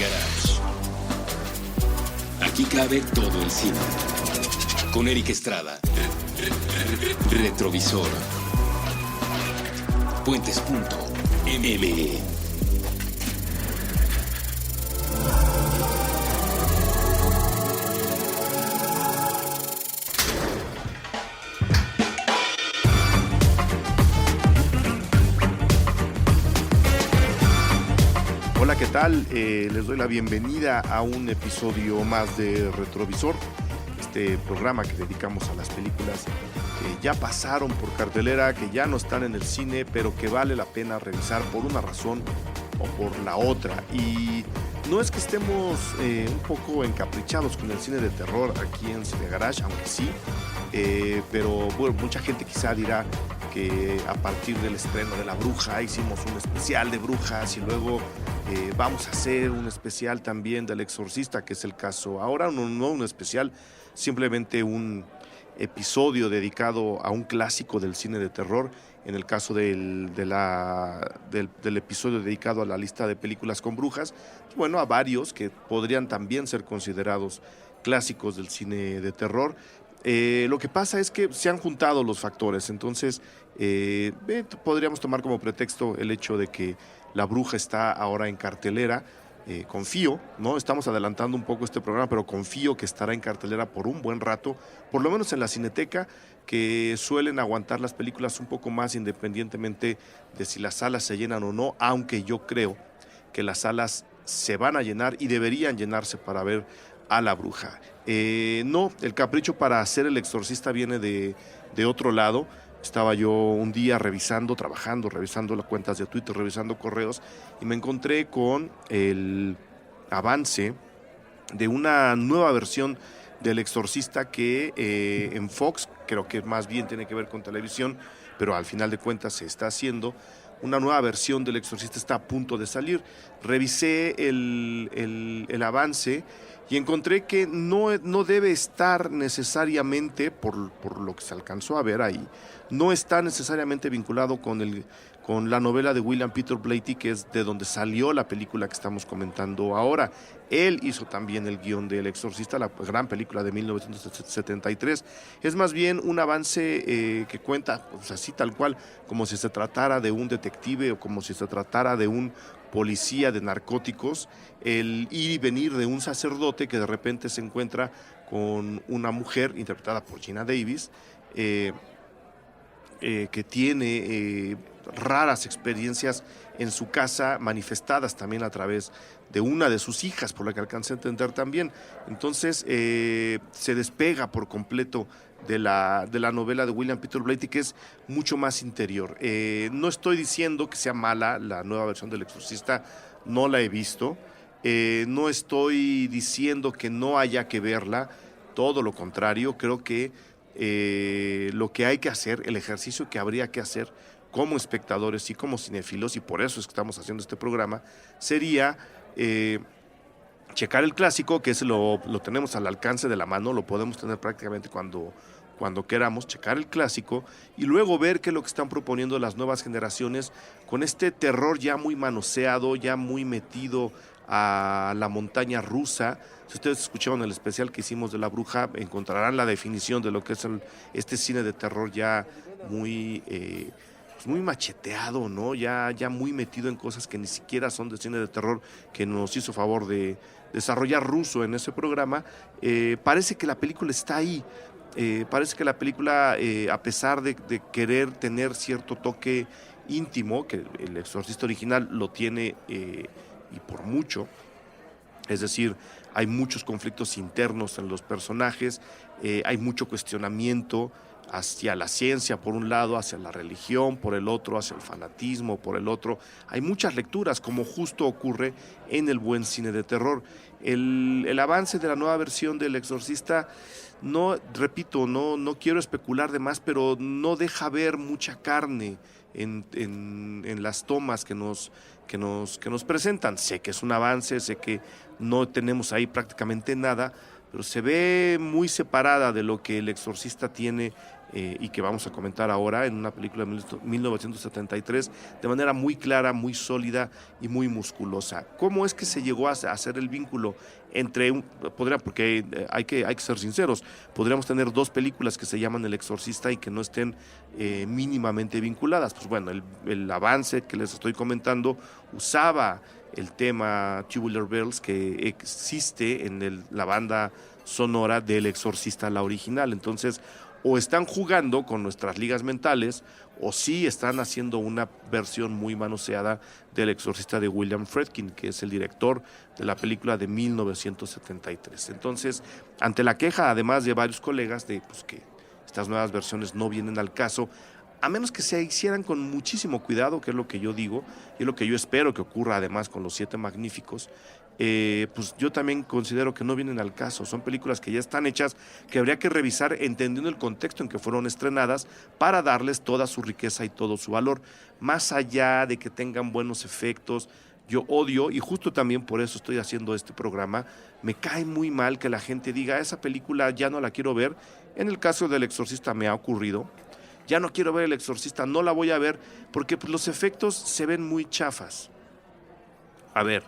Garage. Aquí cabe todo el cine. Con Eric Estrada. Retrovisor. Puentes.me. Hola, ¿qué tal? Les doy la bienvenida a un episodio más de Retrovisor, este programa que dedicamos a las películas que ya pasaron por cartelera, que ya no están en el cine, pero que vale la pena revisar por una razón o por la otra. Y no es que estemos un poco encaprichados con el cine de terror aquí en Cine Garage, aunque sí, pero bueno, mucha gente quizá dirá que a partir del estreno de La Bruja hicimos un especial de brujas y luego vamos a hacer un especial también del Exorcista, que es el caso ahora, no un especial, simplemente un episodio dedicado a un clásico del cine de terror, en el caso del episodio dedicado a la lista de películas con brujas, bueno, a varios que podrían también ser considerados clásicos del cine de terror. Lo que pasa es que se han juntado los factores, entonces podríamos tomar como pretexto el hecho de que La Bruja está ahora en cartelera. Confío, ¿no? Estamos adelantando un poco este programa, pero confío que estará en cartelera por un buen rato, por lo menos en la Cineteca, que suelen aguantar las películas un poco más independientemente de si las salas se llenan o no, aunque yo creo que las salas se van a llenar y deberían llenarse para ver a La Bruja. No, el capricho para hacer El Exorcista viene de otro lado. Estaba yo un día revisando las cuentas de Twitter, revisando correos, y me encontré con el avance de una nueva versión del Exorcista que en Fox, creo que más bien tiene que ver con televisión, pero al final de cuentas se está haciendo. Una nueva versión del Exorcista está a punto de salir. Revisé el avance y encontré que no debe estar necesariamente, por lo que se alcanzó a ver ahí, no está necesariamente vinculado con la novela de William Peter Blatty, que es de donde salió la película que estamos comentando ahora. Él hizo también el guión de El Exorcista, la gran película de 1973. Es más bien un avance que cuenta, pues así tal cual, como si se tratara de un detective o como si se tratara de un policía de narcóticos, el ir y venir de un sacerdote que de repente se encuentra con una mujer interpretada por Geena Davis, que tiene raras experiencias en su casa, manifestadas también a través de una de sus hijas, por la que alcancé a entender también. Entonces se despega por completo de la novela de William Peter Blatty, que es mucho más interior. No estoy diciendo que sea mala la nueva versión del Exorcista, no la he visto. No estoy diciendo que no haya que verla, todo lo contrario. Creo que lo que hay que hacer, el ejercicio que habría que hacer como espectadores y como cinéfilos, y por eso es que estamos haciendo este programa, sería checar el clásico, que ese lo tenemos al alcance de la mano, lo podemos tener prácticamente cuando queramos, checar el clásico y luego ver qué es lo que están proponiendo las nuevas generaciones con este terror ya muy manoseado, ya muy metido a la montaña rusa. Si ustedes escucharon el especial que hicimos de La Bruja, encontrarán la definición de lo que es este cine de terror ya muy macheteado, ¿no? Ya muy metido en cosas que ni siquiera son de cine de terror, que nos hizo favor de desarrollar Russo en ese programa. Parece que la película está ahí. Parece que la película, a pesar de querer tener cierto toque íntimo, que El Exorcista original lo tiene y por mucho, es decir, hay muchos conflictos internos en los personajes, hay mucho cuestionamiento hacia la ciencia por un lado, hacia la religión por el otro, hacia el fanatismo por el otro. Hay muchas lecturas, como justo ocurre en el buen cine de terror. El avance de la nueva versión del Exorcista, no quiero especular de más, pero no deja ver mucha carne en las tomas que nos presentan. Sé que es un avance, sé que no tenemos ahí prácticamente nada, pero se ve muy separada de lo que El Exorcista tiene y que vamos a comentar ahora en una película de 1973, de manera muy clara, muy sólida y muy musculosa. ¿Cómo es que se llegó a hacer el vínculo entre porque hay que ser sinceros, podríamos tener dos películas que se llaman El Exorcista y que no estén mínimamente vinculadas? Pues bueno, el avance que les estoy comentando usaba el tema Tubular Bells que existe en la banda sonora del Exorcista, la original. Entonces, o están jugando con nuestras ligas mentales, o sí están haciendo una versión muy manoseada del Exorcista de William Friedkin, que es el director de la película de 1973. Entonces, ante la queja, además de varios colegas, de pues, que estas nuevas versiones no vienen al caso, a menos que se hicieran con muchísimo cuidado, que es lo que yo digo, y es lo que yo espero que ocurra además con Los Siete Magníficos, pues yo también considero que no vienen al caso. Son películas que ya están hechas, que habría que revisar entendiendo el contexto en que fueron estrenadas para darles toda su riqueza y todo su valor. Más allá de que tengan buenos efectos, yo odio, y justo también por eso estoy haciendo este programa, me cae muy mal que la gente diga, esa película ya no la quiero ver. En el caso del Exorcista me ha ocurrido. Ya no quiero ver El Exorcista, no la voy a ver, porque pues, los efectos se ven muy chafas. A ver,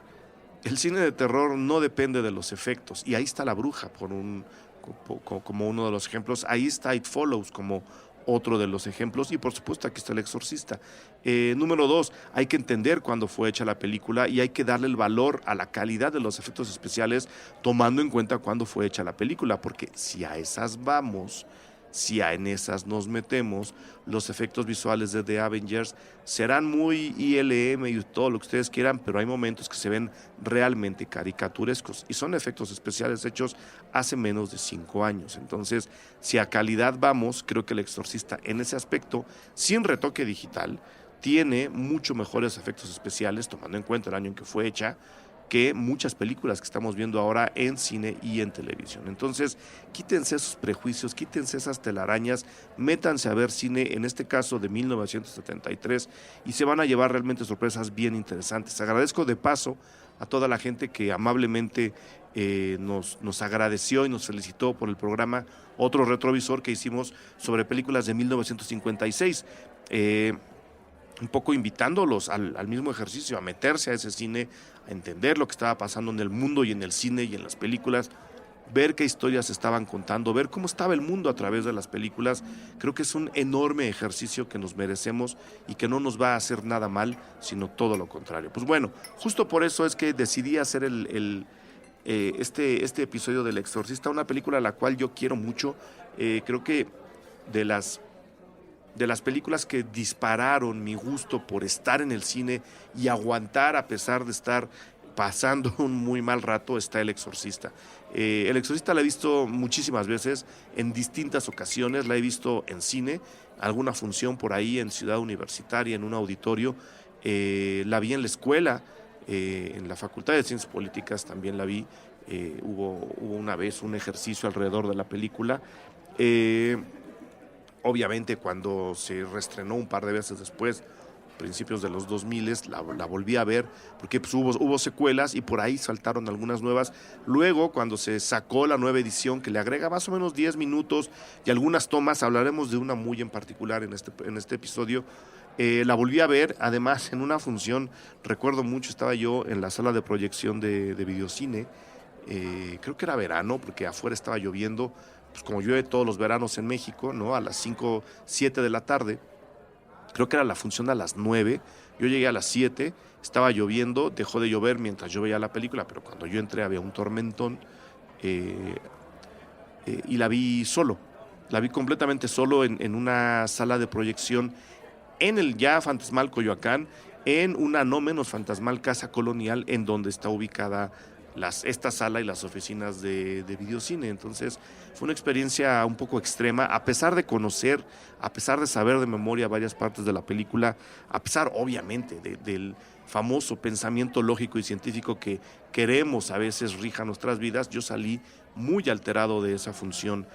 el cine de terror no depende de los efectos, y ahí está La Bruja como uno de los ejemplos, ahí está It Follows como otro de los ejemplos, y por supuesto aquí está El Exorcista. Número 2, hay que entender cuándo fue hecha la película y hay que darle el valor a la calidad de los efectos especiales tomando en cuenta cuándo fue hecha la película, porque si a esas vamos, si en esas nos metemos, los efectos visuales de The Avengers serán muy ILM y todo lo que ustedes quieran, pero hay momentos que se ven realmente caricaturescos y son efectos especiales hechos hace menos de 5 años. Entonces, si a calidad vamos, creo que El Exorcista en ese aspecto, sin retoque digital, tiene mucho mejores efectos especiales, tomando en cuenta el año en que fue hecha, que muchas películas que estamos viendo ahora en cine y en televisión. Entonces, quítense esos prejuicios, quítense esas telarañas, métanse a ver cine, en este caso de 1973, y se van a llevar realmente sorpresas bien interesantes. Agradezco de paso a toda la gente que amablemente nos agradeció y nos felicitó por el programa Otro Retrovisor que hicimos sobre películas de 1956. Un poco invitándolos al mismo ejercicio, a meterse a ese cine, a entender lo que estaba pasando en el mundo y en el cine y en las películas, ver qué historias estaban contando, ver cómo estaba el mundo a través de las películas. Creo que es un enorme ejercicio que nos merecemos y que no nos va a hacer nada mal, sino todo lo contrario. Pues bueno, justo por eso es que decidí hacer este episodio del Exorcista, una película a la cual yo quiero mucho. Creo que de las películas que dispararon mi gusto por estar en el cine y aguantar a pesar de estar pasando un muy mal rato, está El Exorcista. El Exorcista la he visto muchísimas veces, en distintas ocasiones, la he visto en cine, alguna función por ahí en Ciudad Universitaria, en un auditorio, la vi en la escuela, en la Facultad de Ciencias Políticas también la vi, hubo una vez un ejercicio alrededor de la película. Obviamente cuando se reestrenó un par de veces después, principios de los 2000, la volví a ver, porque pues, hubo secuelas y por ahí saltaron algunas nuevas. Luego, cuando se sacó la nueva edición, que le agrega más o menos 10 minutos y algunas tomas, hablaremos de una muy en particular en este episodio, la volví a ver, además en una función, recuerdo mucho, estaba yo en la sala de proyección de videocine, creo que era verano, porque afuera estaba lloviendo, pues como llueve todos los veranos en México, ¿no? A las 5, 7 de la tarde, creo que era la función a las 9, yo llegué a las 7, estaba lloviendo, dejó de llover mientras yo veía la película, pero cuando yo entré había un tormentón, y la vi solo, la vi completamente solo en una sala de proyección en el ya fantasmal Coyoacán, en una no menos fantasmal Casa Colonial, en donde está ubicada esta sala y las oficinas de videocine. Entonces fue una experiencia un poco extrema, a pesar de conocer, a pesar de saber de memoria varias partes de la película, a pesar obviamente del famoso pensamiento lógico y científico que queremos a veces rija nuestras vidas. Yo salí muy alterado de esa función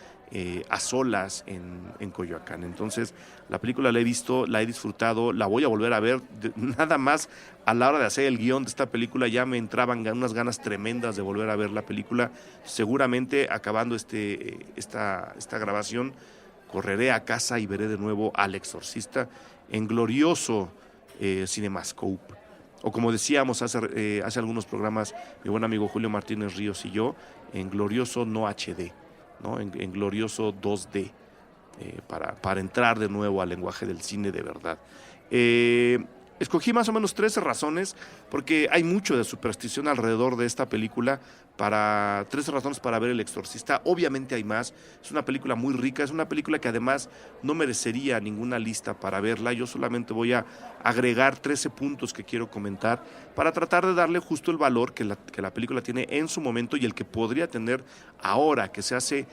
a solas en Coyoacán. Entonces la película la he visto, la he disfrutado, la voy a volver a ver. Nada más a la hora de hacer el guión de esta película ya me entraban unas ganas tremendas de volver a ver la película. Seguramente acabando esta grabación correré a casa y veré de nuevo al Exorcista en glorioso CinemaScope. O como decíamos hace algunos programas, mi buen amigo Julio Martínez Ríos y yo, en glorioso no HD, ¿no? En glorioso 2D, para entrar de nuevo al lenguaje del cine de verdad. Escogí más o menos 13 razones, porque hay mucho de superstición alrededor de esta película, 13 razones para ver El Exorcista. Obviamente hay más, es una película muy rica, es una película que además no merecería ninguna lista para verla. Yo solamente voy a agregar 13 puntos que quiero comentar para tratar de darle justo el valor que la película tiene en su momento y el que podría tener ahora, que se hace,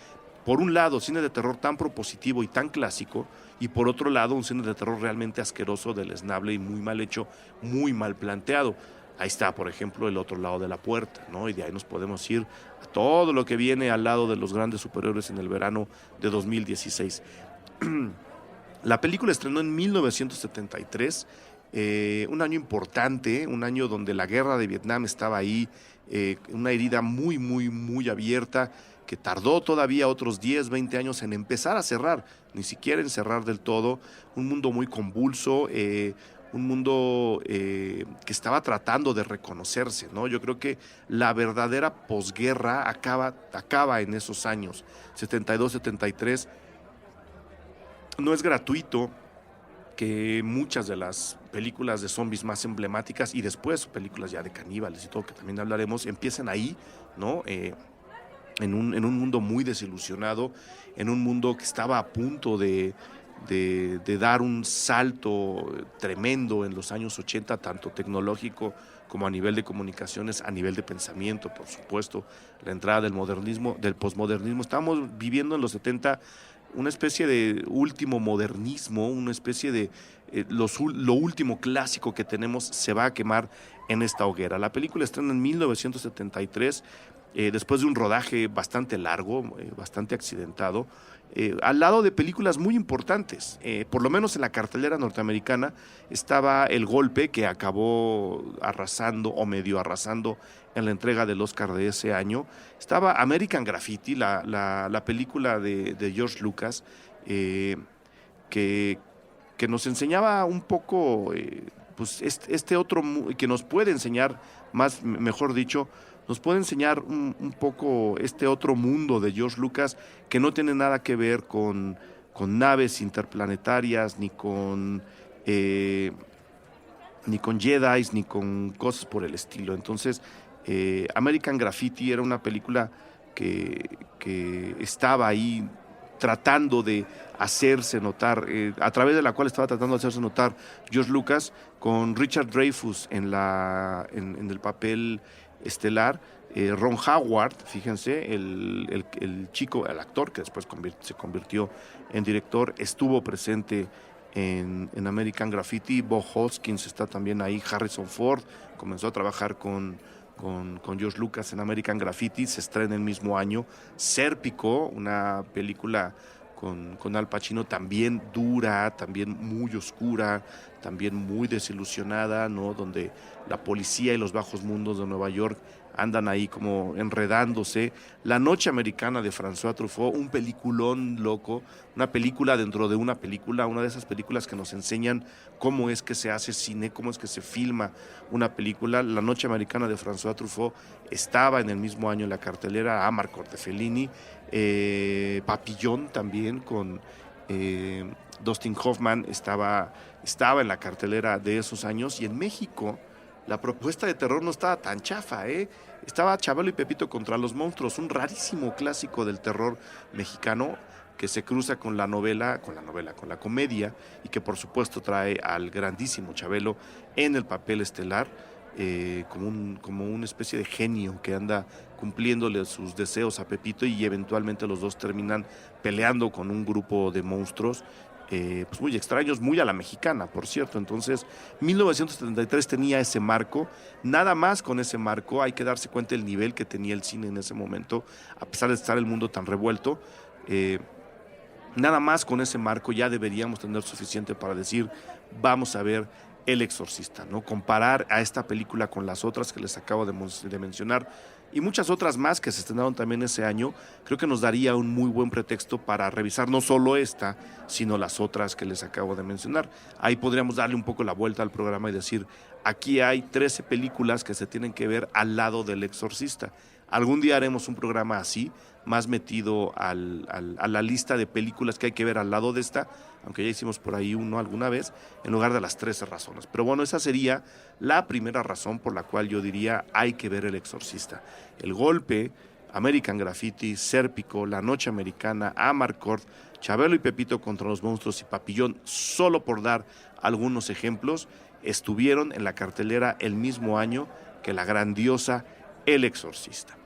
por un lado, cine de terror tan propositivo y tan clásico, y por otro lado, un cine de terror realmente asqueroso, deleznable y muy mal hecho, muy mal planteado. Ahí está, por ejemplo, El Otro Lado de la Puerta, ¿no? Y de ahí nos podemos ir a todo lo que viene al lado de Los Grandes Superiores en el verano de 2016. La película estrenó en 1973, un año importante, un año donde la guerra de Vietnam estaba ahí, una herida muy, muy, muy abierta, que tardó todavía otros 10, 20 años en empezar a cerrar, ni siquiera en cerrar del todo, un mundo muy convulso, un mundo que estaba tratando de reconocerse, ¿no? Yo creo que la verdadera posguerra acaba en esos años, 72, 73. No es gratuito que muchas de las películas de zombies más emblemáticas y después películas ya de caníbales y todo, que también hablaremos, empiecen ahí, ¿no? En un mundo muy desilusionado, en un mundo que estaba a punto de dar un salto tremendo en los años 80, tanto tecnológico como a nivel de comunicaciones, a nivel de pensamiento, por supuesto, la entrada del modernismo, del posmodernismo. Estábamos viviendo en los 70 una especie de último modernismo, una especie de lo último clásico que tenemos se va a quemar en esta hoguera. La película estrena en 1973, después de un rodaje bastante largo, bastante accidentado, al lado de películas muy importantes. Por lo menos en la cartelera norteamericana estaba El Golpe, que acabó arrasando o medio arrasando en la entrega del Oscar de ese año. Estaba American Graffiti, la película de George Lucas, que nos enseñaba un poco, pues este otro, que nos puede enseñar, mejor dicho, nos puede enseñar un poco este otro mundo de George Lucas, que no tiene nada que ver con naves interplanetarias, ni con Jedis, ni con cosas por el estilo. Entonces, American Graffiti era una película que estaba ahí tratando de hacerse notar, a través de la cual estaba tratando de hacerse notar George Lucas, con Richard Dreyfuss en el papel estelar, Ron Howard, fíjense, el chico, el actor que después se convirtió en director, estuvo presente en American Graffiti. Bob Hoskins está también ahí, Harrison Ford comenzó a trabajar con George Lucas en American Graffiti, se estrena el mismo año. Sérpico, una película con Al Pacino, también dura, también muy oscura, también muy desilusionada, ¿no? Donde la policía y los bajos mundos de Nueva York andan ahí como enredándose. La Noche Americana de François Truffaut, un peliculón loco, una película dentro de una película, una de esas películas que nos enseñan cómo es que se hace cine, cómo es que se filma una película. La Noche Americana de François Truffaut estaba en el mismo año en la cartelera. Amarcord de Fellini, Papillon también con Dustin Hoffman estaba en la cartelera de esos años. Y en México la propuesta de terror no estaba tan chafa, ¿eh? Estaba Chabelo y Pepito contra los monstruos, un rarísimo clásico del terror mexicano que se cruza con la comedia, y que por supuesto trae al grandísimo Chabelo en el papel estelar, como una especie de genio que anda cumpliéndole sus deseos a Pepito, y eventualmente los dos terminan peleando con un grupo de monstruos pues muy extraños, muy a la mexicana, por cierto. Entonces, 1973 tenía ese marco. Nada más con ese marco hay que darse cuenta del nivel que tenía el cine en ese momento, a pesar de estar el mundo tan revuelto. Nada más con ese marco ya deberíamos tener suficiente para decir, vamos a ver El Exorcista, ¿no? Comparar a esta película con las otras que les acabo de mencionar y muchas otras más que se estrenaron también ese año, creo que nos daría un muy buen pretexto para revisar no solo esta, sino las otras que les acabo de mencionar. Ahí podríamos darle un poco la vuelta al programa y decir, aquí hay 13 películas que se tienen que ver al lado del Exorcista. Algún día haremos un programa así, más metido a la lista de películas que hay que ver al lado de esta, aunque ya hicimos por ahí uno alguna vez, en lugar de las 13 razones. Pero bueno, esa sería la primera razón por la cual yo diría hay que ver El Exorcista. El Golpe, American Graffiti, Sérpico, La Noche Americana, Amarcord, Chabelo y Pepito contra los monstruos y Papillón, solo por dar algunos ejemplos, estuvieron en la cartelera el mismo año que la grandiosa El Exorcista.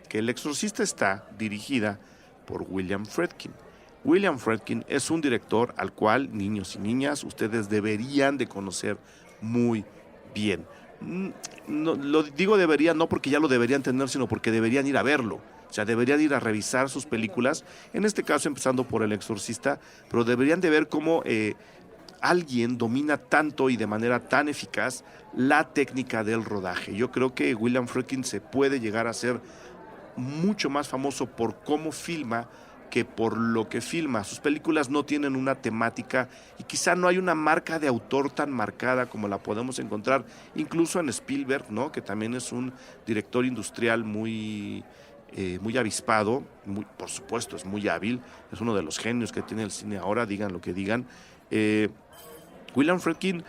Que El Exorcista está dirigida por William Friedkin. William Friedkin es un director al cual, niños y niñas, ustedes deberían de conocer muy bien. No, lo digo deberían, no porque ya lo deberían tener, sino porque deberían ir a verlo. O sea, deberían ir a revisar sus películas, en este caso empezando por El Exorcista, pero deberían de ver cómo alguien domina tanto y de manera tan eficaz la técnica del rodaje. Yo creo que William Friedkin se puede llegar a ser mucho más famoso por cómo filma que por lo que filma. Sus películas no tienen una temática y quizá no hay una marca de autor tan marcada como la podemos encontrar incluso en Spielberg, ¿no? Que también es un director industrial muy avispado, por supuesto es muy hábil, es uno de los genios que tiene el cine ahora, digan lo que digan. William Friedkin,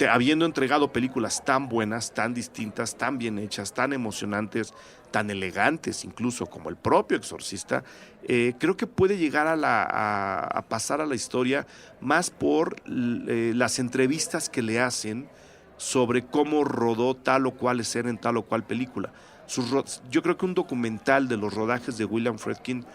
habiendo entregado películas tan buenas, tan distintas, tan bien hechas, tan emocionantes, tan elegantes incluso como el propio Exorcista, creo que puede llegar a pasar a la historia más por las entrevistas que le hacen sobre cómo rodó tal o cual escena en tal o cual película. Yo creo que un documental de los rodajes de William Friedkin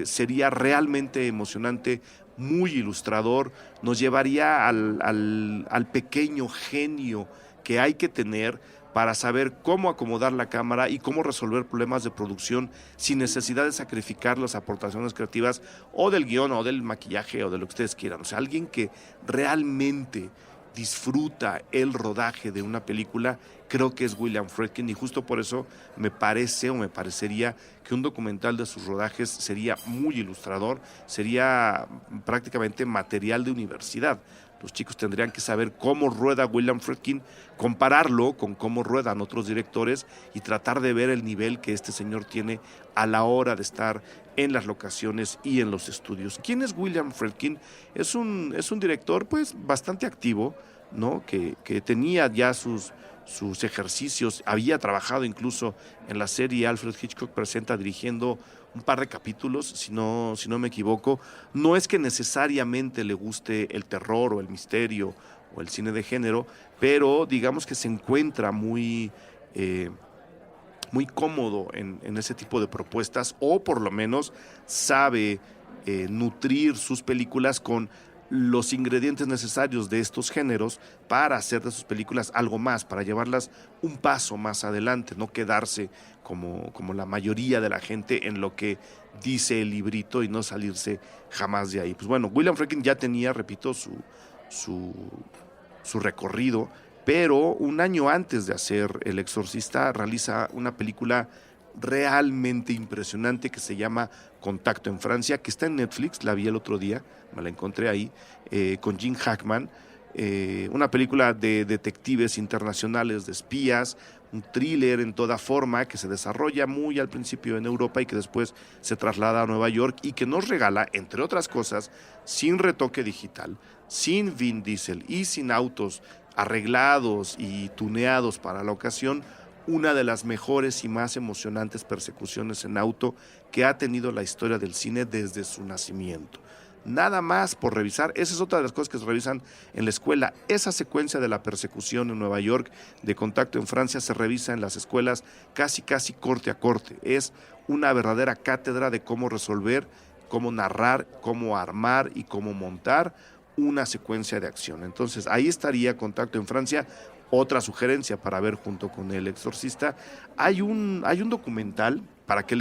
sería realmente emocionante, muy ilustrador, nos llevaría al pequeño genio que hay que tener para saber cómo acomodar la cámara y cómo resolver problemas de producción sin necesidad de sacrificar las aportaciones creativas o del guión o del maquillaje o de lo que ustedes quieran. O sea, alguien que realmente disfruta el rodaje de una película, creo que es William Friedkin, y justo por eso me parecería que un documental de sus rodajes sería muy ilustrador, sería prácticamente material de universidad. Los chicos tendrían que saber cómo rueda William Friedkin, compararlo con cómo ruedan otros directores y tratar de ver el nivel que este señor tiene a la hora de estar en las locaciones y en los estudios. ¿Quién es William Friedkin? Es un director pues bastante activo, ¿no? Que tenía ya sus ejercicios, había trabajado incluso en la serie Alfred Hitchcock Presenta dirigiendo un par de capítulos, si no me equivoco. No es que necesariamente le guste el terror o el misterio o el cine de género, pero digamos que se encuentra muy cómodo en ese tipo de propuestas, o por lo menos sabe nutrir sus películas con los ingredientes necesarios de estos géneros para hacer de sus películas algo más, para llevarlas un paso más adelante, no quedarse como la mayoría de la gente en lo que dice el librito y no salirse jamás de ahí. Pues bueno, William Friedkin ya tenía, repito, su recorrido, pero un año antes de hacer El Exorcista realiza una película realmente impresionante que se llama Contacto en Francia, que está en Netflix, la vi el otro día, me la encontré ahí, con Gene Hackman, una película de detectives internacionales, de espías, un thriller en toda forma que se desarrolla muy al principio en Europa y que después se traslada a Nueva York y que nos regala, entre otras cosas, sin retoque digital, sin Vin Diesel y sin autos arreglados y tuneados para la ocasión, una de las mejores y más emocionantes persecuciones en auto que ha tenido la historia del cine desde su nacimiento. Nada más por revisar, esa es otra de las cosas que se revisan en la escuela. Esa secuencia de la persecución en Nueva York, de Contacto en Francia, se revisa en las escuelas casi corte a corte. Es una verdadera cátedra de cómo resolver, cómo narrar, cómo armar y cómo montar una secuencia de acción. Entonces ahí estaría Contacto en Francia. Otra sugerencia para ver junto con El Exorcista, hay un documental, para que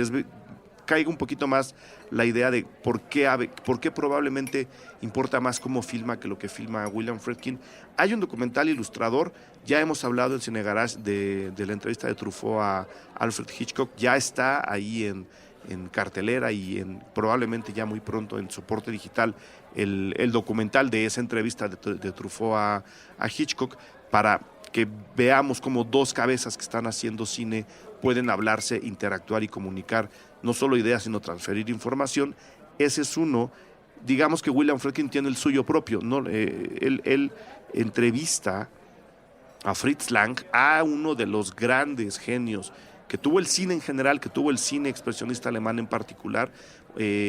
caiga un poquito más la idea de por qué probablemente importa más cómo filma que lo que filma William Friedkin. Hay un documental ilustrador, ya hemos hablado en Cine Garage de la entrevista de Truffaut a Alfred Hitchcock, ya está ahí en cartelera y probablemente ya muy pronto en soporte digital el documental de esa entrevista de Truffaut a Hitchcock, para que veamos cómo dos cabezas que están haciendo cine pueden hablarse, interactuar y comunicar no solo ideas, sino transferir información. Ese es uno. Digamos que William Friedkin tiene el suyo propio, ¿no? Él entrevista a Fritz Lang, a uno de los grandes genios que tuvo el cine en general, que tuvo el cine expresionista alemán en particular,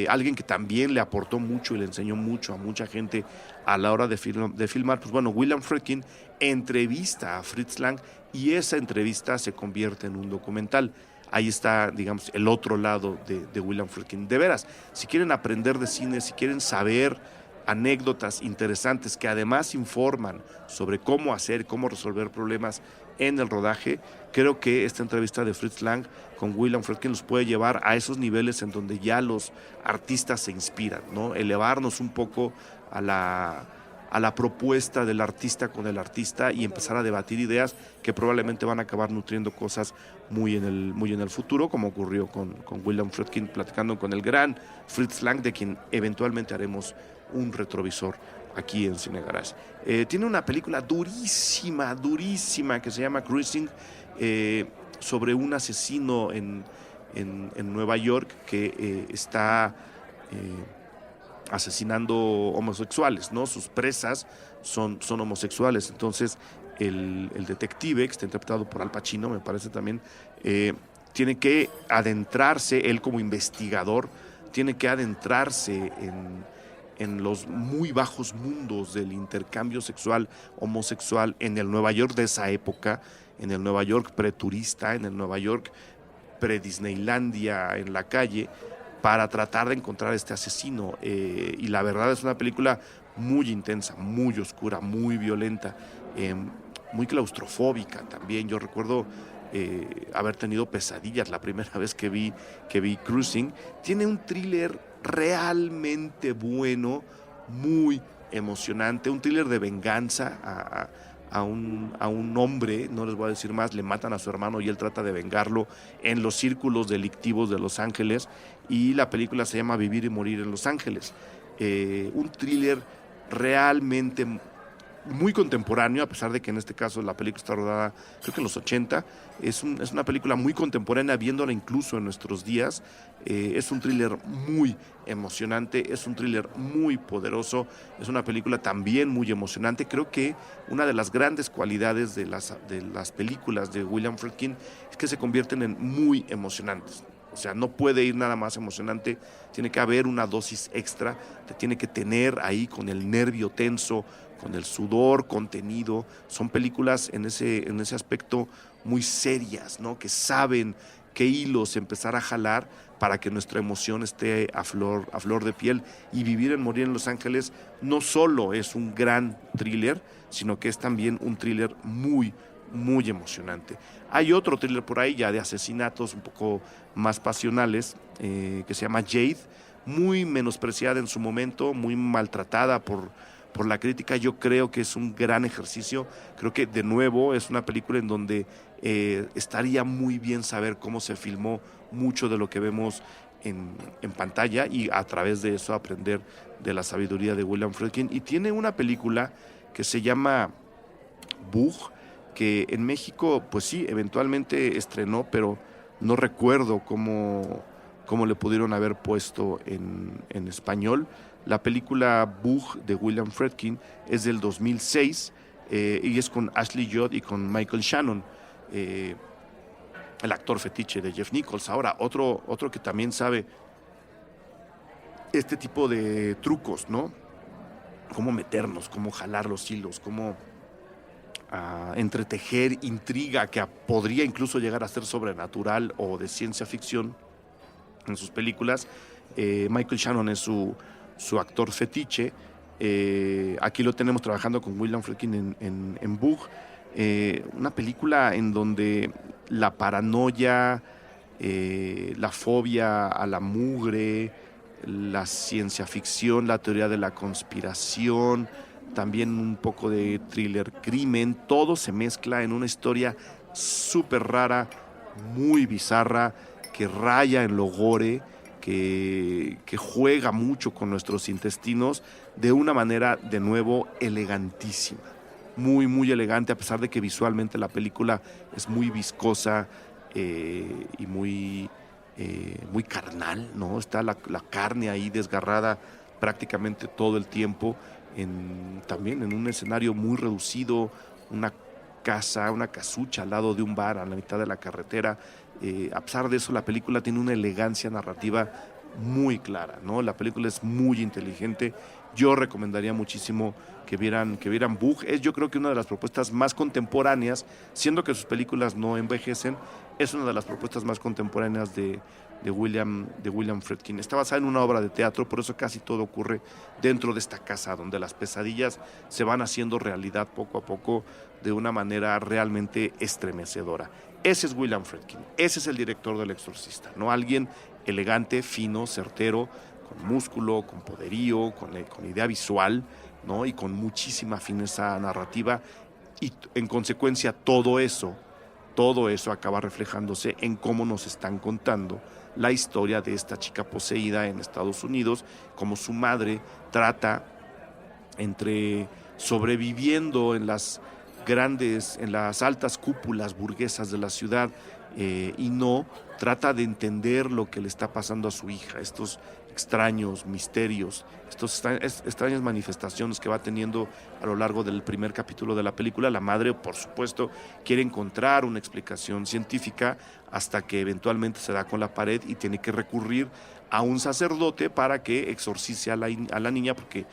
alguien que también le aportó mucho y le enseñó mucho a mucha gente a la hora de filmar. Pues bueno, William Friedkin entrevista a Fritz Lang y esa entrevista se convierte en un documental. Ahí está, digamos, el otro lado de William Friedkin. De veras, si quieren aprender de cine, si quieren saber anécdotas interesantes que además informan sobre cómo hacer, cómo resolver problemas en el rodaje, creo que esta entrevista de Fritz Lang con William Friedkin nos puede llevar a esos niveles en donde ya los artistas se inspiran, ¿no? Elevarnos un poco a la propuesta del artista con el artista y empezar a debatir ideas que probablemente van a acabar nutriendo cosas muy en el futuro, como ocurrió con William Friedkin platicando con el gran Fritz Lang, de quien eventualmente haremos un retrovisor aquí en Cine Garage. Tiene una película durísima que se llama Cruising, sobre un asesino en Nueva York que está asesinando homosexuales, ¿no? Sus presas son homosexuales. Entonces el detective, que está interpretado por Al Pacino, me parece también, tiene que adentrarse, él como investigador, tiene que adentrarse en los muy bajos mundos del intercambio sexual homosexual en el Nueva York de esa época, en el Nueva York preturista, en el Nueva York pre-Disneylandia en la calle, para tratar de encontrar a este asesino. Y la verdad es una película muy intensa, muy oscura, muy violenta, muy claustrofóbica también. Yo recuerdo haber tenido pesadillas la primera vez que vi Cruising. Tiene un thriller realmente bueno, muy emocionante, un thriller de venganza a un hombre, no les voy a decir más, le matan a su hermano y él trata de vengarlo en los círculos delictivos de Los Ángeles, y la película se llama Vivir y Morir en Los Ángeles. Un thriller realmente muy contemporáneo, a pesar de que en este caso la película está rodada, creo que en los 80, es una película muy contemporánea, viéndola incluso en nuestros días. Es un thriller muy emocionante, es un thriller muy poderoso, es una película también muy emocionante. Creo que una de las grandes cualidades de las películas de William Friedkin es que se convierten en muy emocionantes. O sea, no puede ir nada más emocionante, tiene que haber una dosis extra, te tiene que tener ahí con el nervio tenso, con el sudor contenido. Son películas en ese aspecto muy serias, ¿no? Que saben qué hilos empezar a jalar para que nuestra emoción esté a flor de piel. Y Vivir en Morir en Los Ángeles no solo es un gran thriller, sino que es también un thriller muy, muy emocionante. Hay otro thriller por ahí ya de asesinatos un poco más pasionales, que se llama Jade, muy menospreciada en su momento, muy maltratada por la crítica. Yo creo que es un gran ejercicio. Creo que de nuevo es una película en donde estaría muy bien saber cómo se filmó mucho de lo que vemos en pantalla, y a través de eso aprender de la sabiduría de William Friedkin. Y tiene una película que se llama Bug, que en México, pues sí, eventualmente estrenó, pero no recuerdo cómo le pudieron haber puesto en español. La película Bug de William Friedkin es del 2006, y es con Ashley Judd y con Michael Shannon, el actor fetiche de Jeff Nichols. Ahora, otro que también sabe este tipo de trucos, ¿no? Cómo meternos, cómo jalar los hilos, cómo entretejer intriga que podría incluso llegar a ser sobrenatural o de ciencia ficción en sus películas. Michael Shannon es su actor fetiche. Aquí lo tenemos trabajando con William Friedkin en Bug, una película en donde la paranoia, la fobia a la mugre, la ciencia ficción, la teoría de la conspiración, también un poco de thriller crimen, todo se mezcla en una historia súper rara, muy bizarra, que raya en lo gore, que juega mucho con nuestros intestinos de una manera, de nuevo, elegantísima. Muy, muy elegante, a pesar de que visualmente la película es muy viscosa y muy carnal, ¿no? Está la carne ahí desgarrada prácticamente todo el tiempo, también en un escenario muy reducido, una casa, una casucha al lado de un bar a la mitad de la carretera. A pesar de eso, la película tiene una elegancia narrativa muy clara, ¿no? La película es muy inteligente. Yo recomendaría muchísimo que vieran Bug. Es, yo creo que una de las propuestas más contemporáneas, siendo que sus películas no envejecen, es una de las propuestas más contemporáneas de William Friedkin. Está basada en una obra de teatro, por eso casi todo ocurre dentro de esta casa, donde las pesadillas se van haciendo realidad poco a poco de una manera realmente estremecedora. Ese es William Friedkin, ese es el director del Exorcista, ¿no? Alguien elegante, fino, certero, con músculo, con poderío, con idea visual, ¿no? Y con muchísima fineza narrativa, y en consecuencia todo eso acaba reflejándose en cómo nos están contando la historia de esta chica poseída en Estados Unidos, cómo su madre trata, entre sobreviviendo en las altas cúpulas burguesas de la ciudad, y no trata de entender lo que le está pasando a su hija, estos extraños misterios, estas extrañas manifestaciones que va teniendo a lo largo del primer capítulo de la película. La madre, por supuesto, quiere encontrar una explicación científica hasta que eventualmente se da con la pared y tiene que recurrir a un sacerdote para que exorcice a la niña, porque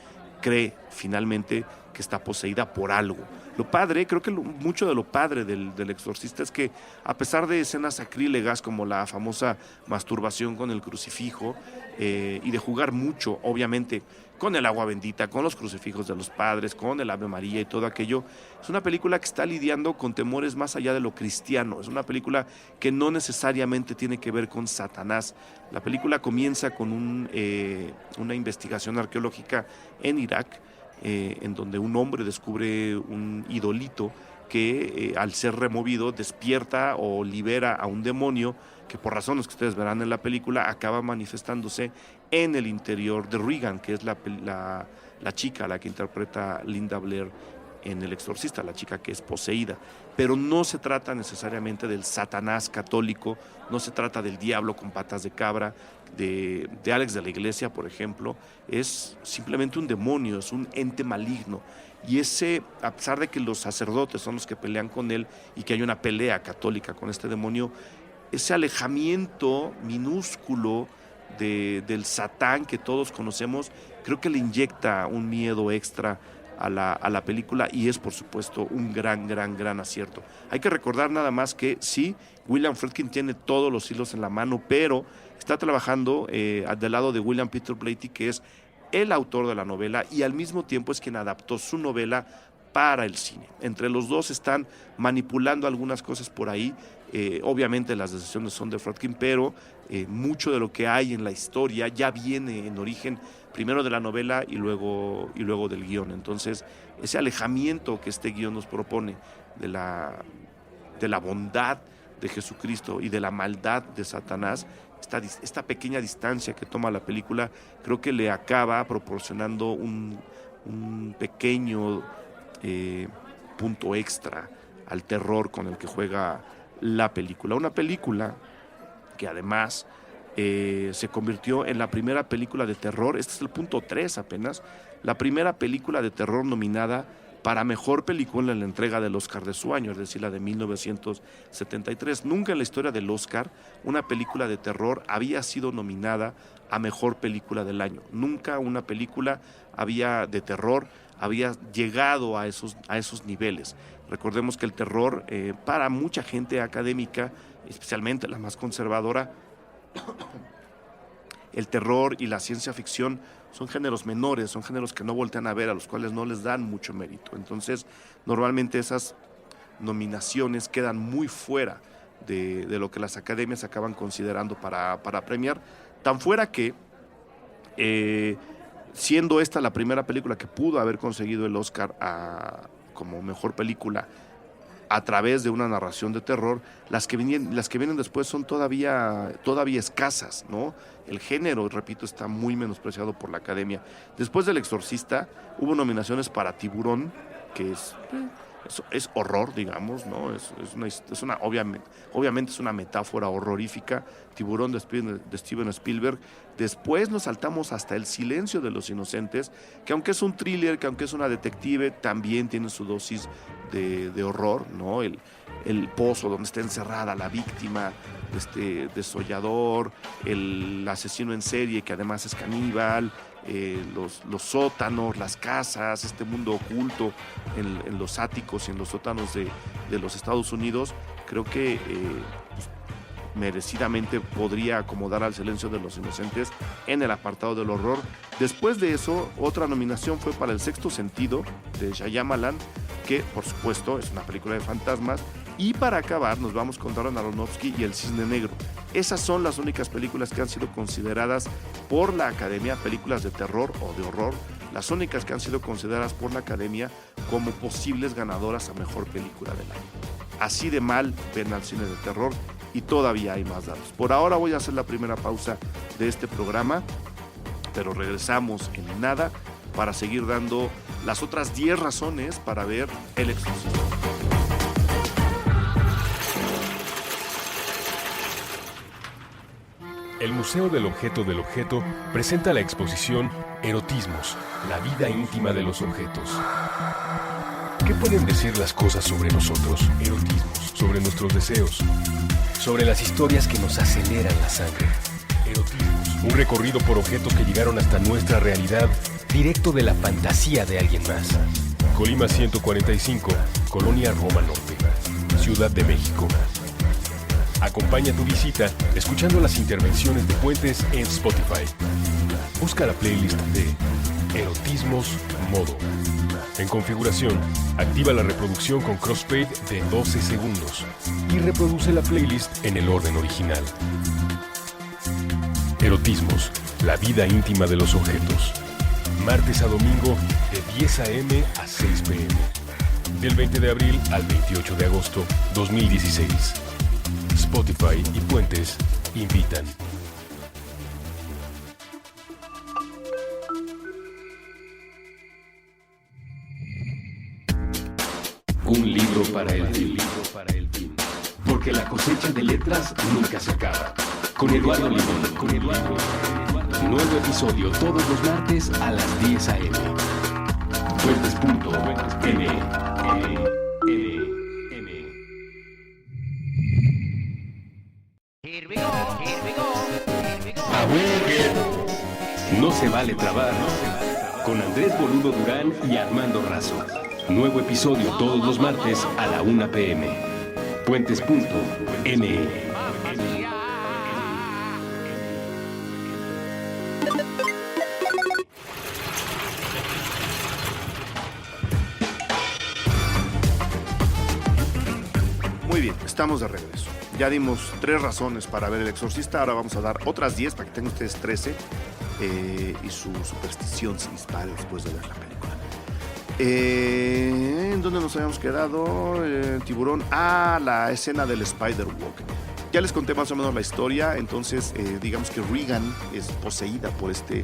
cree finalmente que está poseída por algo. Lo padre, creo que mucho de lo padre del Exorcista es que, a pesar de escenas sacrílegas como la famosa masturbación con el crucifijo, y de jugar mucho, obviamente, con el agua bendita, con los crucifijos de los padres, con el Ave María y todo aquello, es una película que está lidiando con temores más allá de lo cristiano. Es una película que no necesariamente tiene que ver con Satanás. La película comienza con una investigación arqueológica en Irak, en donde un hombre descubre un idolito que, al ser removido, despierta o libera a un demonio que, por razones que ustedes verán en la película, acaba manifestándose en el interior de Regan, que es la chica a la que interpreta Linda Blair en El Exorcista, la chica que es poseída. Pero no se trata necesariamente del Satanás católico, no se trata del diablo con patas de cabra, de Alex de la Iglesia, por ejemplo. Es simplemente un demonio, es un ente maligno. Y ese, a pesar de que los sacerdotes son los que pelean con él y que hay una pelea católica con este demonio, ese alejamiento minúsculo del Satán que todos conocemos, creo que le inyecta un miedo extra a la película, y es, por supuesto, un gran acierto. Hay que recordar nada más que sí, William Friedkin tiene todos los hilos en la mano, pero está trabajando del lado de William Peter Blatty, que es el autor de la novela y al mismo tiempo es quien adaptó su novela para el cine. Entre los dos están manipulando algunas cosas por ahí. Obviamente las decisiones son de Friedkin, pero mucho de lo que hay en la historia ya viene en origen primero de la novela y luego del guión. Entonces, ese alejamiento que este guión nos propone de la bondad de Jesucristo y de la maldad de Satanás, esta pequeña distancia que toma la película, creo que le acaba proporcionando un pequeño punto extra al terror con el que juega la película. Una película que además se convirtió en la primera película de terror, este es el punto 3 apenas, la primera película de terror nominada para mejor película en la entrega del Oscar de su año, es decir, la de 1973. Nunca en la historia del Oscar una película de terror había sido nominada a mejor película del año. Nunca una película de terror había llegado a esos niveles. Recordemos que el terror, para mucha gente académica, especialmente la más conservadora, el terror y la ciencia ficción son géneros menores, son géneros que no voltean a ver, a los cuales no les dan mucho mérito. Entonces, normalmente esas nominaciones quedan muy fuera de lo que las academias acaban considerando para premiar. Tan fuera que, siendo esta la primera película que pudo haber conseguido el Oscar como mejor película a través de una narración de terror, las que vienen después son todavía escasas, ¿no? El género, repito, está muy menospreciado por la academia. Después del Exorcista hubo nominaciones para Tiburón, que es horror, digamos, ¿no? Obviamente es una metáfora horrorífica. Tiburón de Steven Spielberg. Después nos saltamos hasta El silencio de los inocentes, que aunque es un thriller, que aunque es una detective, también tiene su dosis de horror, ¿no? El pozo donde está encerrada la víctima, este desollador, el asesino en serie que además es caníbal, los sótanos, las casas, este mundo oculto en los áticos y en los sótanos de los Estados Unidos. Creo que merecidamente podría acomodar al Silencio de los Inocentes en el apartado del horror. Después de eso, otra nominación fue para El sexto sentido de Shyamalan, que por supuesto es una película de fantasmas. Y para acabar nos vamos con Darren Aronofsky y El cisne negro. Esas son las únicas películas que han sido consideradas por la academia, películas de terror o de horror, las únicas que han sido consideradas por la academia como posibles ganadoras a mejor película del año. Así de mal ven al cine de terror y todavía hay más datos. Por ahora voy a hacer la primera pausa de este programa, pero regresamos en nada para seguir dando las otras 10 razones para ver El exorcista. El Museo del Objeto presenta la exposición Erotismos, la vida íntima de los objetos. ¿Qué pueden decir las cosas sobre nosotros? Erotismos, sobre nuestros deseos, sobre las historias que nos aceleran la sangre. Erotismos, un recorrido por objetos que llegaron hasta nuestra realidad, directo de la fantasía de alguien más. Colima 145, Colonia Roma Norte, Ciudad de México. Acompaña tu visita escuchando las intervenciones de Puentes en Spotify. Busca la playlist de Erotismos Modo. En configuración, activa la reproducción con crossfade de 12 segundos y reproduce la playlist en el orden original. Erotismos, la vida íntima de los objetos. Martes a domingo de 10 a.m. a 6 p.m. Del 20 de abril al 28 de agosto 2016. Spotify y Puentes invitan. Un libro para el fin. Porque la cosecha de letras nunca se acaba. Con Eduardo Limón. Nuevo episodio todos los martes a las 10 a.m. Puentes.me. No se vale trabar. Con Andrés Boludo Durán y Armando Razo. Nuevo episodio todos los martes a la 1 p.m. Puentes.me. Muy bien, estamos de regreso. Ya dimos 3 razones para ver El exorcista, ahora vamos a dar otras 10 para que tengan ustedes 13 y su superstición se dispare después de ver la película. ¿En dónde nos habíamos quedado? Tiburón. La escena del Spider-Walk. Ya les conté más o menos la historia, entonces digamos que Regan es poseída por este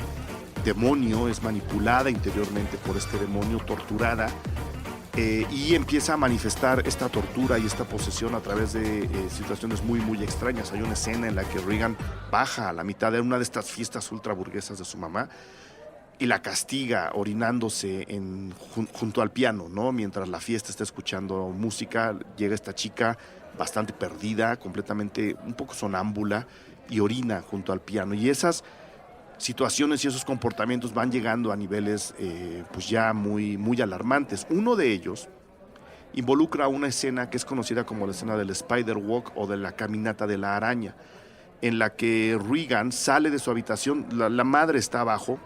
demonio, es manipulada interiormente por este demonio, torturada. Y empieza a manifestar esta tortura y esta posesión a través de situaciones muy, muy extrañas. Hay una escena en la que Regan baja a la mitad de una de estas fiestas ultraburguesas de su mamá y la castiga orinándose junto al piano, ¿no? Mientras la fiesta está escuchando música, llega esta chica bastante perdida, completamente un poco sonámbula, y orina junto al piano. Y esas situaciones y esos comportamientos van llegando a niveles pues ya muy, muy alarmantes. Uno de ellos involucra una escena que es conocida como la escena del Spider-Walk o de la caminata de la araña, en la que Regan sale de su habitación, la madre está abajo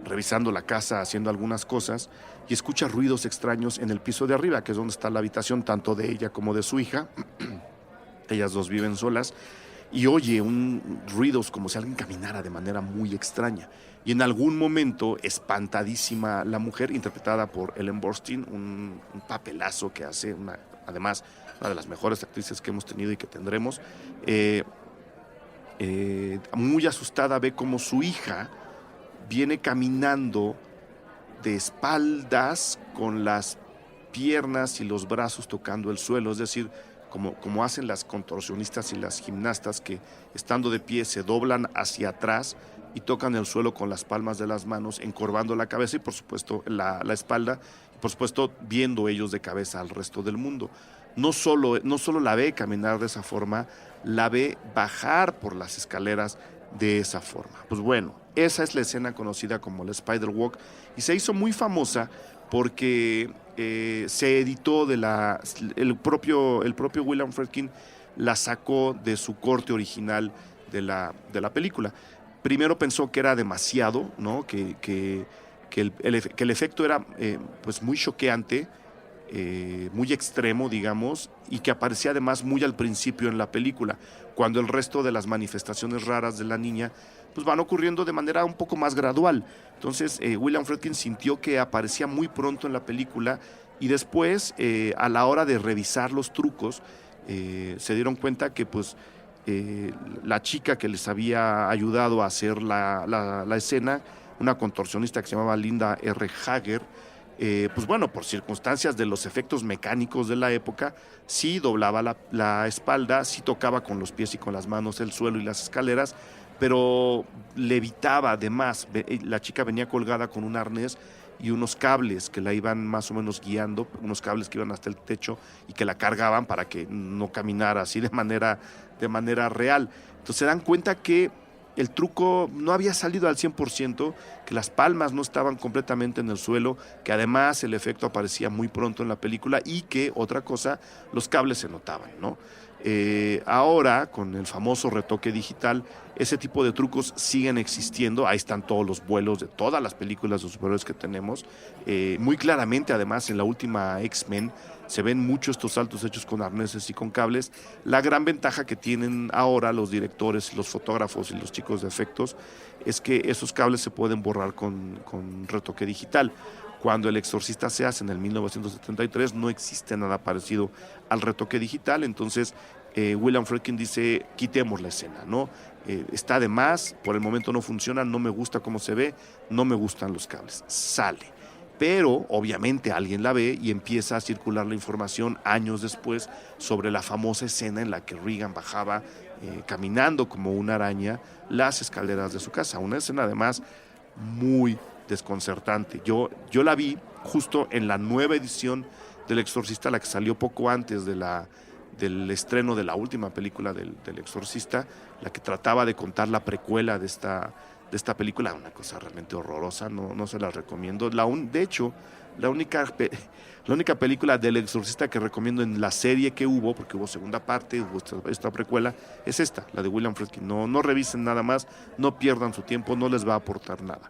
revisando la casa, haciendo algunas cosas, y escucha ruidos extraños en el piso de arriba, que es donde está la habitación tanto de ella como de su hija. Ellas dos viven solas y oye ruidos como si alguien caminara de manera muy extraña. Y en algún momento, espantadísima la mujer, interpretada por Ellen Burstyn, un papelazo que hace, además, una de las mejores actrices que hemos tenido y que tendremos, muy asustada ve como su hija viene caminando de espaldas con las piernas y los brazos tocando el suelo, es decir, como hacen las contorsionistas y las gimnastas que estando de pie se doblan hacia atrás y tocan el suelo con las palmas de las manos, encorvando la cabeza y por supuesto la espalda, y por supuesto viendo ellos de cabeza al resto del mundo. No solo la ve caminar de esa forma, la ve bajar por las escaleras de esa forma. Pues bueno, esa es la escena conocida como la Spider Walk y se hizo muy famosa porque se editó el propio William Friedkin la sacó de su corte original de la película. Primero pensó que era demasiado, ¿no? que el efecto era pues muy choqueante, muy extremo, digamos, y que aparecía además muy al principio en la película, cuando el resto de las manifestaciones raras de la niña pues van ocurriendo de manera un poco más gradual. Entonces William Friedkin sintió que aparecía muy pronto en la película y después a la hora de revisar los trucos se dieron cuenta que pues la chica que les había ayudado a hacer la escena, una contorsionista que se llamaba Linda R. Hager, pues bueno, por circunstancias de los efectos mecánicos de la época, sí doblaba la espalda, sí tocaba con los pies y con las manos el suelo y las escaleras, pero levitaba además. La chica venía colgada con un arnés y unos cables que la iban más o menos guiando, unos cables que iban hasta el techo y que la cargaban para que no caminara así de manera real. Entonces se dan cuenta que el truco no había salido al 100%, que las palmas no estaban completamente en el suelo, que además el efecto aparecía muy pronto en la película y que, otra cosa, los cables se notaban, ¿no? Ahora, con el famoso retoque digital, ese tipo de trucos siguen existiendo. Ahí están todos los vuelos de todas las películas de superhéroes que tenemos. Muy claramente, además, en la última X-Men se ven mucho estos saltos hechos con arneses y con cables. La gran ventaja que tienen ahora los directores, los fotógrafos y los chicos de efectos es que esos cables se pueden borrar con retoque digital. Cuando El Exorcista se hace en el 1973 no existe nada parecido al retoque digital, entonces William Friedkin dice, quitemos la escena, ¿no? Está de más, por el momento no funciona, no me gusta cómo se ve, no me gustan los cables, sale. Pero obviamente alguien la ve y empieza a circular la información años después sobre la famosa escena en la que Regan bajaba caminando como una araña las escaleras de su casa, una escena además muy desconcertante. Yo la vi justo en la nueva edición del Exorcista, la que salió poco antes del estreno de la última película del Exorcista, la que trataba de contar la precuela de esta película, una cosa realmente horrorosa, no se la recomiendo. De hecho, la única película del Exorcista que recomiendo en la serie que hubo, porque hubo segunda parte, hubo esta precuela, es esta, la de William Friedkin. No revisen nada más, no pierdan su tiempo, no les va a aportar nada.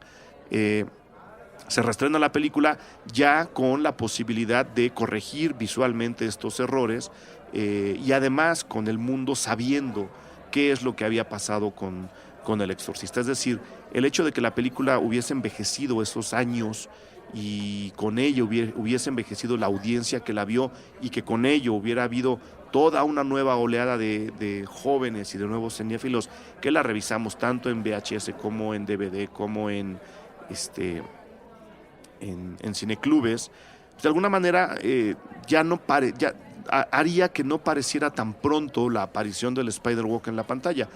Se reestrena la película ya con la posibilidad de corregir visualmente estos errores y además con el mundo sabiendo qué es lo que había pasado con El Exorcista. Es decir, el hecho de que la película hubiese envejecido esos años y con ello hubiese envejecido la audiencia que la vio y que con ello hubiera habido toda una nueva oleada de jóvenes y de nuevos cinéfilos que la revisamos tanto en VHS como en DVD como en cineclubes, de alguna manera haría que no pareciera tan pronto la aparición del Spider-Walk en la pantalla.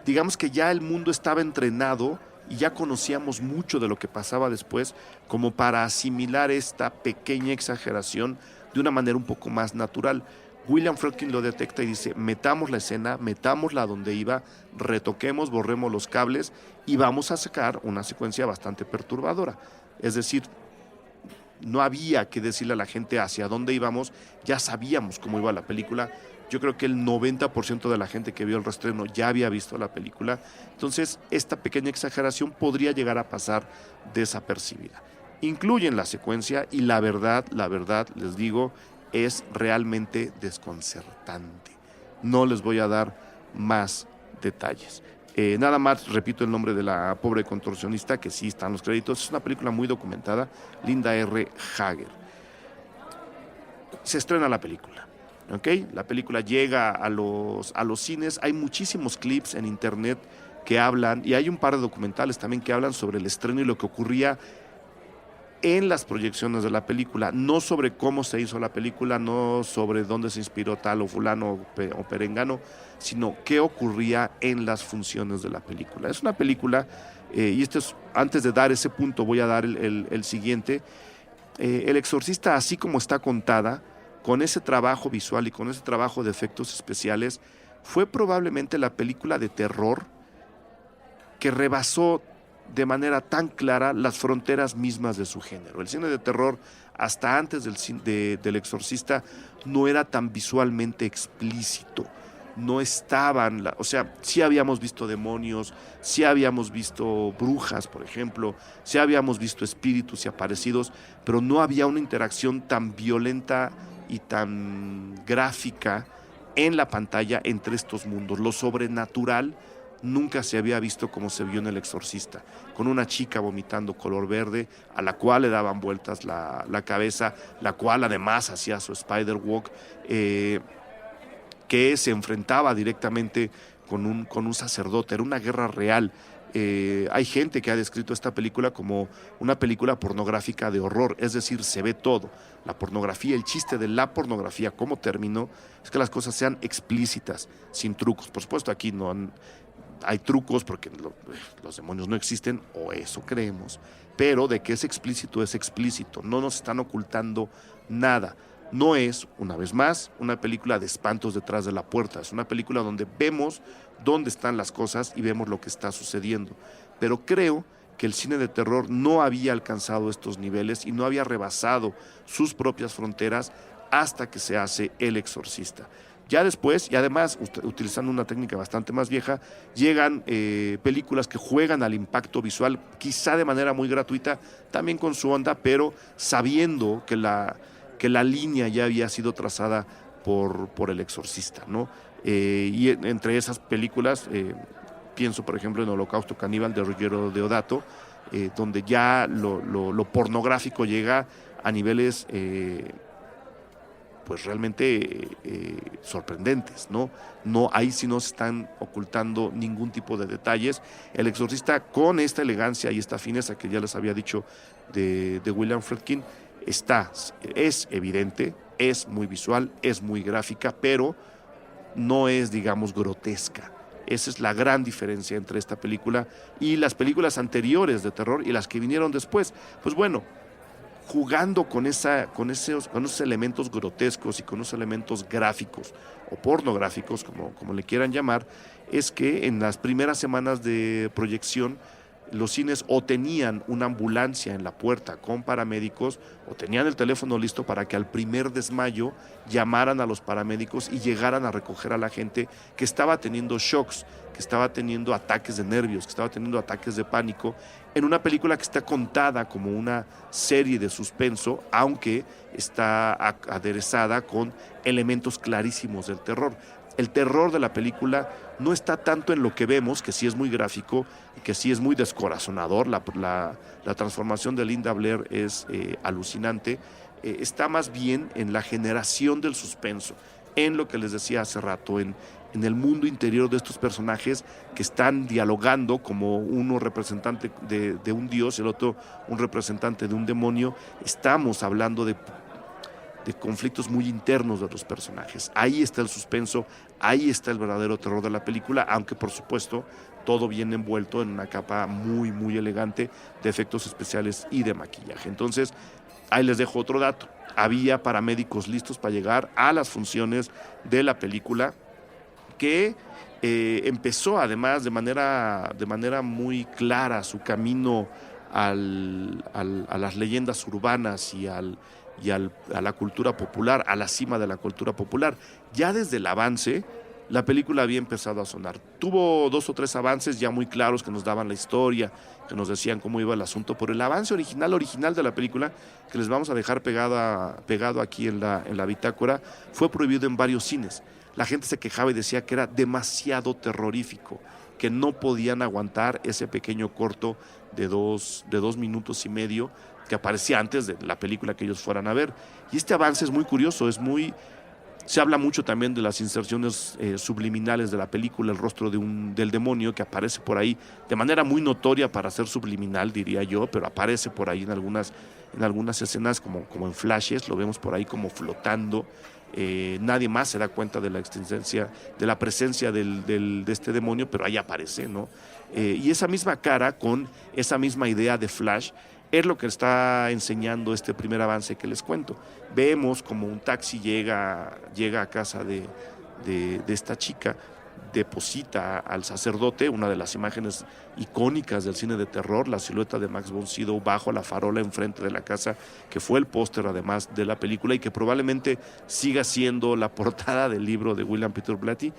Digamos que ya el mundo estaba entrenado y ya conocíamos mucho de lo que pasaba después como para asimilar esta pequeña exageración de una manera un poco más natural. William Friedkin lo detecta y dice, metamos la escena, metámosla donde iba, retoquemos, borremos los cables y vamos a sacar una secuencia bastante perturbadora. Es decir, no había que decirle a la gente hacia dónde íbamos, ya sabíamos cómo iba la película. Yo creo que el 90% de la gente que vio el reestreno ya había visto la película. Entonces, esta pequeña exageración podría llegar a pasar desapercibida. Incluyen la secuencia y la verdad, les digo, es realmente desconcertante. no les voy a dar más detalles. Nada más repito el nombre de la pobre contorsionista, que sí está en los créditos. Es una película muy documentada, Linda R. Hager. Se estrena la película, ¿ok? La película llega a los cines. Hay muchísimos clips en internet que hablan, y hay un par de documentales también que hablan sobre el estreno y lo que ocurría en las proyecciones de la película, no sobre cómo se hizo la película, no sobre dónde se inspiró tal o fulano o perengano, sino qué ocurría en las funciones de la película. Es una película, y esto es, antes de dar ese punto voy a dar el siguiente. El Exorcista, así como está contada, con ese trabajo visual y con ese trabajo de efectos especiales, fue probablemente la película de terror que rebasó de manera tan clara las fronteras mismas de su género. El cine de terror, hasta antes del Exorcista, no era tan visualmente explícito. No estaban, o sea, sí habíamos visto demonios, sí habíamos visto brujas, por ejemplo, sí habíamos visto espíritus y aparecidos, pero no había una interacción tan violenta y tan gráfica en la pantalla entre estos mundos. Lo sobrenatural nunca se había visto como se vio en El Exorcista, con una chica vomitando color verde, a la cual le daban vueltas la cabeza, la cual además hacía su spider walk, que se enfrentaba directamente con un sacerdote. Era una guerra real. Hay gente que ha descrito esta película como una película pornográfica de horror, es decir, se ve todo. La pornografía, el chiste de la pornografía como término, es que las cosas sean explícitas, sin trucos. Por supuesto, aquí no hay trucos porque los demonios no existen, o eso creemos, pero de que es explícito, no nos están ocultando nada. No es, una vez más, una película de espantos detrás de la puerta, es una película donde vemos dónde están las cosas y vemos lo que está sucediendo. Pero creo que el cine de terror no había alcanzado estos niveles y no había rebasado sus propias fronteras hasta que se hace El Exorcista. Ya después, y además utilizando una técnica bastante más vieja, llegan películas que juegan al impacto visual, quizá de manera muy gratuita, también con su onda, pero sabiendo que la línea ya había sido trazada por El Exorcista, ¿no? Y entre esas películas, pienso por ejemplo en Holocausto Caníbal de Ruggero Deodato, donde ya lo pornográfico llega a niveles pues realmente sorprendentes, ¿no? Ahí sí no se están ocultando ningún tipo de detalles. El Exorcista, con esta elegancia y esta fineza que ya les había dicho de William Friedkin, es evidente, es muy visual, es muy gráfica, pero no es, digamos, grotesca. Esa es la gran diferencia entre esta película y las películas anteriores de terror y las que vinieron después. Pues bueno, jugando con esos elementos grotescos y con esos elementos gráficos o pornográficos, como le quieran llamar, es que en las primeras semanas de proyección los cines o tenían una ambulancia en la puerta con paramédicos o tenían el teléfono listo para que al primer desmayo llamaran a los paramédicos y llegaran a recoger a la gente que estaba teniendo shocks, que estaba teniendo ataques de nervios, que estaba teniendo ataques de pánico, en una película que está contada como una serie de suspenso, aunque está aderezada con elementos clarísimos del terror. El terror de la película no está tanto en lo que vemos, que sí es muy gráfico y que sí es muy descorazonador. La transformación de Linda Blair es alucinante. Está más bien en la generación del suspenso, en lo que les decía hace rato, en el mundo interior de estos personajes que están dialogando, como uno representante de un dios y el otro un representante de un demonio. Estamos hablando de conflictos muy internos de los personajes. Ahí está el suspenso, ahí está el verdadero terror de la película, aunque por supuesto todo viene envuelto en una capa muy, muy elegante de efectos especiales y de maquillaje. Entonces, ahí les dejo otro dato. Había paramédicos listos para llegar a las funciones de la película, que empezó además de manera muy clara su camino a las leyendas urbanas y a la cultura popular, a la cima de la cultura popular. Ya desde el avance la película había empezado a sonar. Tuvo 2 o 3 avances ya muy claros que nos daban la historia, que nos decían cómo iba el asunto, pero el avance original de la película, que les vamos a dejar pegado aquí en la bitácora, fue prohibido en varios cines. La gente se quejaba y decía que era demasiado terrorífico, que no podían aguantar ese pequeño corto de dos minutos y medio que aparecía antes de la película que ellos fueran a ver. Y este avance es muy curioso, se habla mucho también de las inserciones subliminales de la película, el rostro del demonio que aparece por ahí de manera muy notoria para ser subliminal, diría yo, pero aparece por ahí en algunas escenas como en flashes, lo vemos por ahí como flotando. Nadie más se da cuenta de la existencia, de la presencia de este demonio, pero ahí aparece, ¿no? Y esa misma cara con esa misma idea de Flash es lo que está enseñando este primer avance que les cuento. Vemos como un taxi llega a casa de esta chica, deposita al sacerdote, una de las imágenes icónicas del cine de terror, la silueta de Max von Sydow bajo la farola enfrente de la casa, que fue el póster además de la película y que probablemente siga siendo la portada del libro de William Peter Blatty.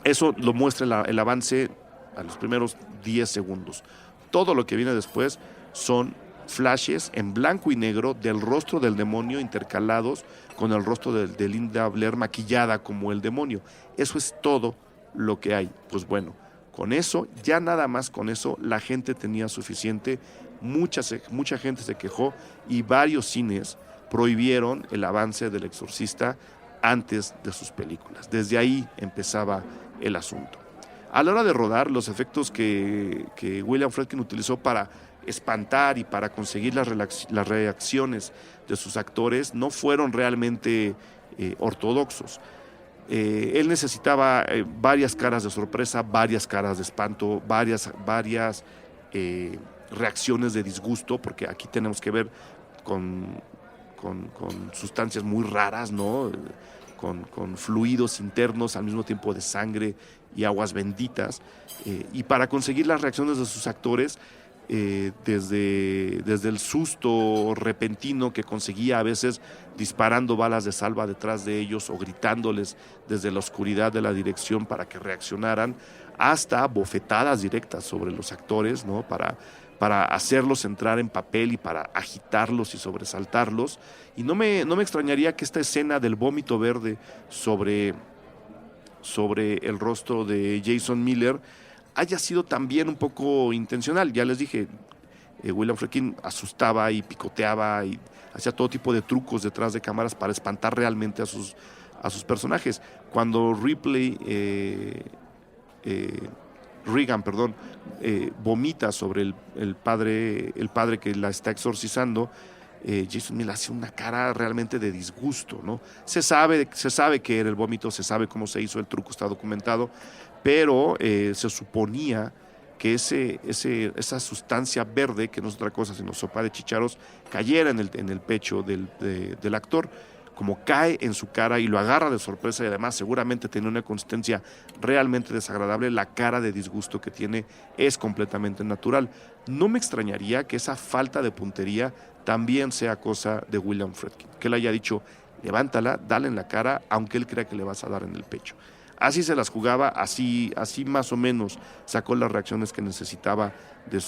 Eso lo muestra el avance a los primeros 10 segundos. Todo lo que viene después son flashes en blanco y negro del rostro del demonio intercalados con el rostro de Linda Blair maquillada como el demonio. Eso es todo lo que hay. Pues bueno, con eso, ya nada más con eso, la gente tenía suficiente. Mucha gente se quejó y varios cines prohibieron el avance del Exorcista antes de sus películas. Desde ahí empezaba el asunto. A la hora de rodar, los efectos que William Friedkin utilizó para espantar y para conseguir las reacciones de sus actores no fueron realmente ortodoxos. Él necesitaba varias caras de sorpresa, varias caras de espanto, varias reacciones de disgusto, porque aquí tenemos que ver con sustancias muy raras, ¿no? Con fluidos internos al mismo tiempo de sangre y aguas benditas, y para conseguir las reacciones de sus actores, desde el susto repentino que conseguía a veces disparando balas de salva detrás de ellos o gritándoles desde la oscuridad de la dirección para que reaccionaran, hasta bofetadas directas sobre los actores, ¿no? Para hacerlos entrar en papel y para agitarlos y sobresaltarlos. Y no me extrañaría que esta escena del vómito verde sobre el rostro de Jason Miller haya sido también un poco intencional. Ya les dije, William Friedkin asustaba y picoteaba y hacía todo tipo de trucos detrás de cámaras para espantar realmente a sus personajes. Cuando Regan, vomita sobre el padre que la está exorcizando, Jason Miller hace una cara realmente de disgusto, ¿no? Se sabe que era el vómito, se sabe cómo se hizo el truco, está documentado, pero se suponía que esa sustancia verde, que no es otra cosa sino sopa de chícharos, cayera en el pecho del actor. Como cae en su cara y lo agarra de sorpresa, y además seguramente tiene una consistencia realmente desagradable, la cara de disgusto que tiene es completamente natural. No me extrañaría que esa falta de puntería también sea cosa de William Friedkin, que él haya dicho, levántala, dale en la cara, aunque él crea que le vas a dar en el pecho. Así se las jugaba, así más o menos sacó las reacciones que necesitaba de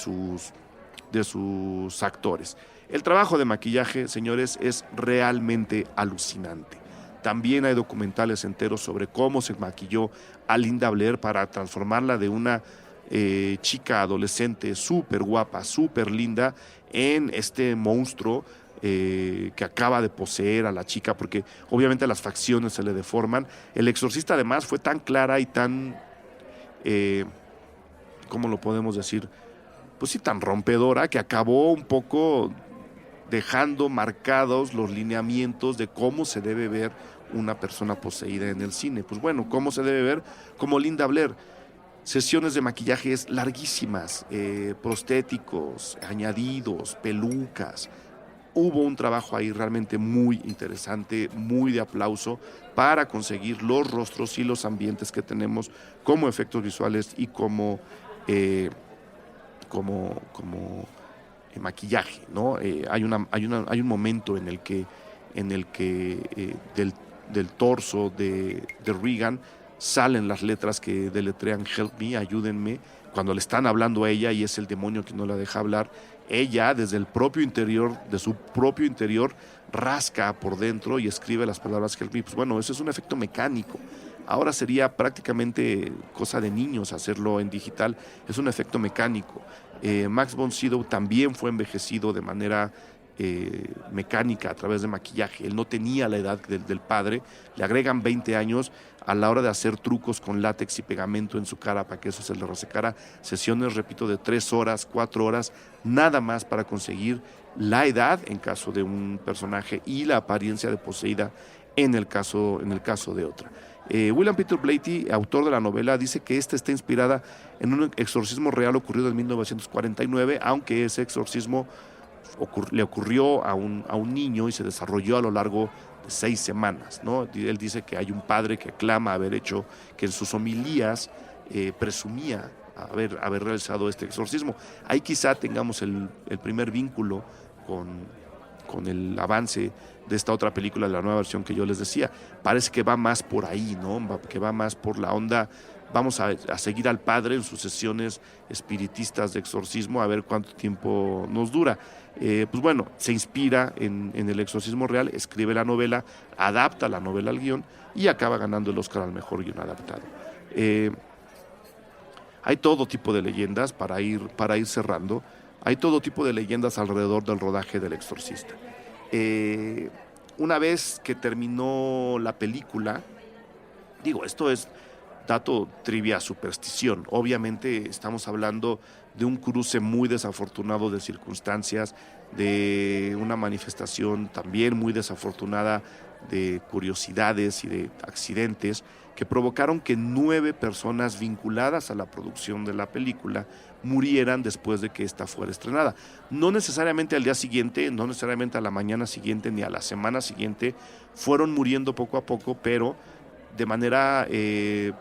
sus actores. El trabajo de maquillaje, señores, es realmente alucinante. También hay documentales enteros sobre cómo se maquilló a Linda Blair para transformarla de una chica adolescente súper guapa, súper linda, en este monstruo que acaba de poseer a la chica, porque obviamente las facciones se le deforman. El Exorcista además fue tan clara y tan, ¿cómo lo podemos decir? Pues sí, tan rompedora, que acabó un poco dejando marcados los lineamientos de cómo se debe ver una persona poseída en el cine. Pues bueno, ¿cómo se debe ver? Como Linda Blair. Sesiones de maquillajes larguísimas, prostéticos, añadidos, pelucas. Hubo un trabajo ahí realmente muy interesante, muy de aplauso, para conseguir los rostros y los ambientes que tenemos como efectos visuales y como maquillaje, ¿no? Hay un momento en el que del torso de Regan salen las letras que deletrean "Help me", ayúdenme, cuando le están hablando a ella y es el demonio que no la deja hablar. Ella, desde el propio interior, de su propio interior, rasca por dentro y escribe las palabras "Help me". Pues bueno, eso es un efecto mecánico. Ahora sería prácticamente cosa de niños hacerlo en digital, es un efecto mecánico. Max von Sydow también fue envejecido de manera mecánica a través de maquillaje. Él no tenía la edad del padre, le agregan 20 años a la hora de hacer trucos con látex y pegamento en su cara para que eso se le resecara. Sesiones, repito, de 3 horas, 4 horas, nada más para conseguir la edad en caso de un personaje y la apariencia de poseída en el caso de otra. William Peter Blatty, autor de la novela, dice que esta está inspirada en un exorcismo real ocurrido en 1949, aunque ese exorcismo le ocurrió a un niño y se desarrolló a lo largo de 6 semanas, ¿no? Él dice que hay un padre que aclama haber hecho, que en sus homilías presumía haber realizado este exorcismo. Ahí quizá tengamos el primer vínculo con el avance de esta otra película, de la nueva versión que yo les decía. Parece que va más por ahí, ¿no? Que va más por la onda. Vamos a seguir al padre en sus sesiones espiritistas de exorcismo, a ver cuánto tiempo nos dura. Pues bueno, se inspira en el exorcismo real, escribe la novela, adapta la novela al guión y acaba ganando el Oscar al mejor guión adaptado. Hay todo tipo de leyendas, para ir cerrando, hay todo tipo de leyendas alrededor del rodaje del Exorcista. Una vez que terminó la película, digo, esto es dato trivia, superstición. Obviamente estamos hablando de un cruce muy desafortunado de circunstancias, de una manifestación también muy desafortunada de curiosidades y de accidentes que provocaron que 9 personas vinculadas a la producción de la película murieran después de que esta fuera estrenada. No necesariamente al día siguiente, no necesariamente a la mañana siguiente, ni a la semana siguiente, fueron muriendo poco a poco, pero de manera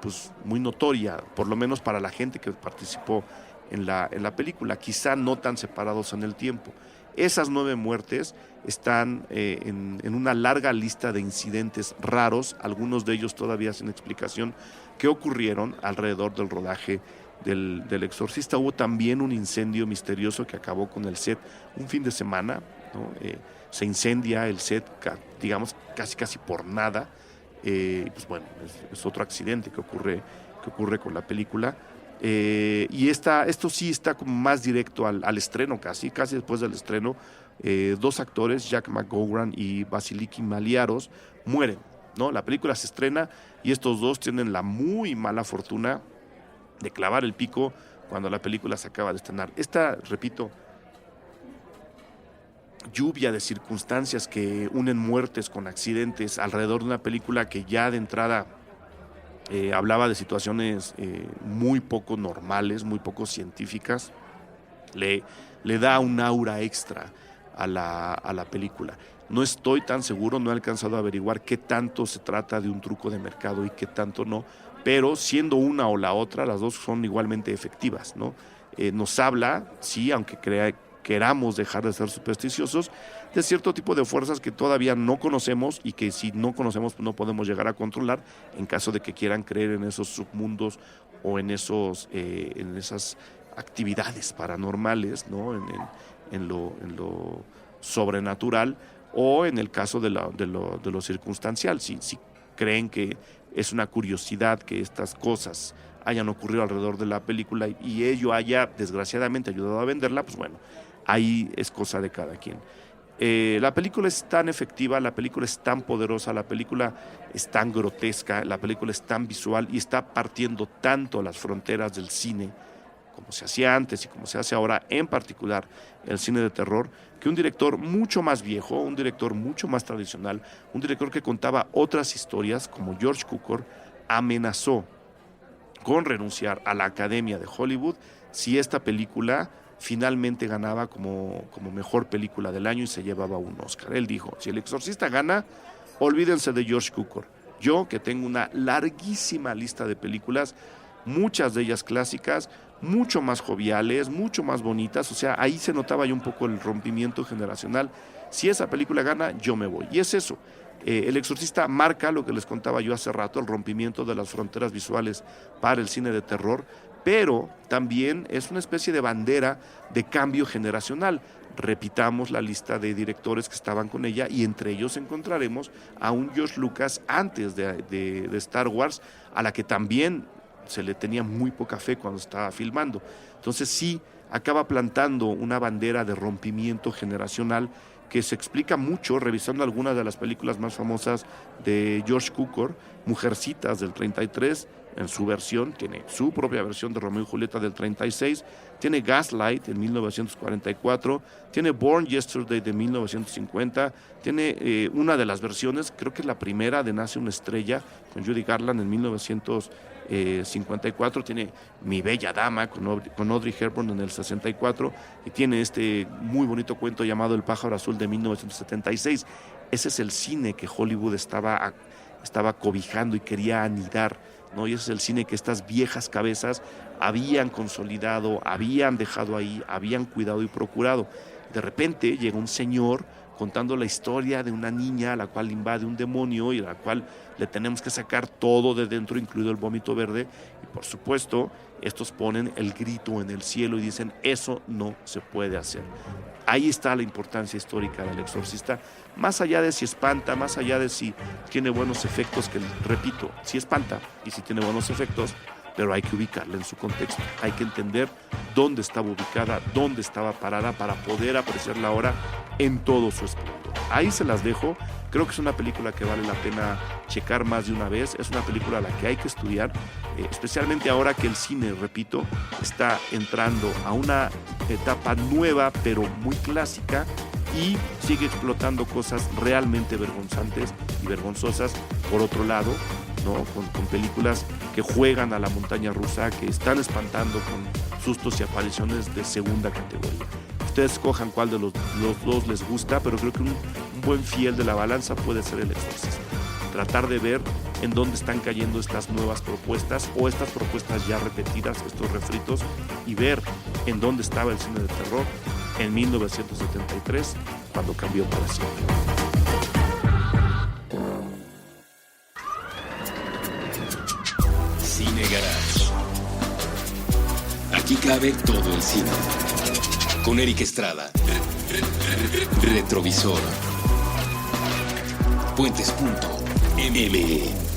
pues muy notoria, por lo menos para la gente que participó en la película, quizá no tan separados en el tiempo. Esas 9 muertes están en una larga lista de incidentes raros, algunos de ellos todavía sin explicación, que ocurrieron alrededor del rodaje del Exorcista. Hubo también un incendio misterioso que acabó con el set un fin de semana, ¿no? Se incendia el set, digamos, casi por nada. Pues bueno, es otro accidente que ocurre con la película. Y esto sí está como más directo al estreno, casi después del estreno. 2 actores, Jack McGowan y Vasiliki Maliaros, mueren, ¿no? La película se estrena y estos dos tienen la muy mala fortuna de clavar el pico cuando la película se acaba de estrenar. Esta, repito, lluvia de circunstancias que unen muertes con accidentes alrededor de una película que ya de entrada hablaba de situaciones muy poco normales, muy poco científicas, le da un aura extra a la película. No estoy tan seguro, no he alcanzado a averiguar qué tanto se trata de un truco de mercado y qué tanto no, pero siendo una o la otra, las dos son igualmente efectivas, ¿no? Nos habla, sí, aunque queramos dejar de ser supersticiosos, de cierto tipo de fuerzas que todavía no conocemos y que si no conocemos no podemos llegar a controlar en caso de que quieran creer en esos submundos o en esas actividades paranormales, ¿no? En lo sobrenatural, o en el caso de lo circunstancial, si creen que es una curiosidad que estas cosas hayan ocurrido alrededor de la película y ello haya desgraciadamente ayudado a venderla, pues bueno, ahí es cosa de cada quien. La película es tan efectiva, la película es tan poderosa, la película es tan grotesca, la película es tan visual y está partiendo tanto las fronteras del cine, como se hacía antes y como se hace ahora, en particular el cine de terror, que un director mucho más viejo, un director mucho más tradicional, un director que contaba otras historias, como George Cukor, amenazó con renunciar a la Academia de Hollywood si esta película finalmente ganaba como mejor película del año y se llevaba un Oscar. Él dijo, si El Exorcista gana, olvídense de George Cukor. Yo, que tengo una larguísima lista de películas, muchas de ellas clásicas, mucho más joviales, mucho más bonitas, o sea, ahí se notaba ya un poco el rompimiento generacional. Si esa película gana, yo me voy. Y es eso, El Exorcista marca lo que les contaba yo hace rato, el rompimiento de las fronteras visuales para el cine de terror, pero también es una especie de bandera de cambio generacional. Repitamos la lista de directores que estaban con ella y entre ellos encontraremos a un George Lucas antes de Star Wars, a la que también se le tenía muy poca fe cuando estaba filmando. Entonces sí, acaba plantando una bandera de rompimiento generacional que se explica mucho revisando algunas de las películas más famosas de George Cukor, Mujercitas del 33, en su versión, tiene su propia versión de Romeo y Julieta del 36, tiene Gaslight en 1944, tiene Born Yesterday de 1950, tiene una de las versiones, creo que es la primera de Nace una estrella, con Judy Garland en 1954, tiene Mi Bella Dama con Audrey Hepburn en el 64, y tiene este muy bonito cuento llamado El Pájaro Azul de 1976. Ese es el cine que Hollywood estaba cobijando y quería anidar, ¿no? Y ese es el cine que estas viejas cabezas habían consolidado, habían dejado ahí, habían cuidado y procurado. De repente llega un señor contando la historia de una niña a la cual invade un demonio y a la cual le tenemos que sacar todo de dentro, incluido el vómito verde, y por supuesto estos ponen el grito en el cielo y dicen: eso no se puede hacer. Ahí está la importancia histórica del Exorcista, más allá de si espanta, más allá de si tiene buenos efectos, que repito, si espanta y si tiene buenos efectos, pero hay que ubicarla en su contexto, hay que entender dónde estaba ubicada, dónde estaba parada para poder apreciarla ahora en todo su esplendor. Ahí se las dejo. Creo que es una película que vale la pena checar más de una vez, es una película a la que hay que estudiar, especialmente ahora que el cine, repito, está entrando a una etapa nueva pero muy clásica y sigue explotando cosas realmente vergonzantes y vergonzosas por otro lado, ¿no? Con películas que juegan a la montaña rusa, que están espantando con sustos y apariciones de segunda categoría. Ustedes escojan cuál de los dos les gusta, pero creo que un buen fiel de la balanza puede ser El Exorcista. Tratar de ver en dónde están cayendo estas nuevas propuestas o estas propuestas ya repetidas, estos refritos, y ver en dónde estaba el cine de terror en 1973, cuando cambió para siempre. Cine Garage. Aquí cabe todo el cine. Con Eric Estrada. Retrovisor. Puentes.me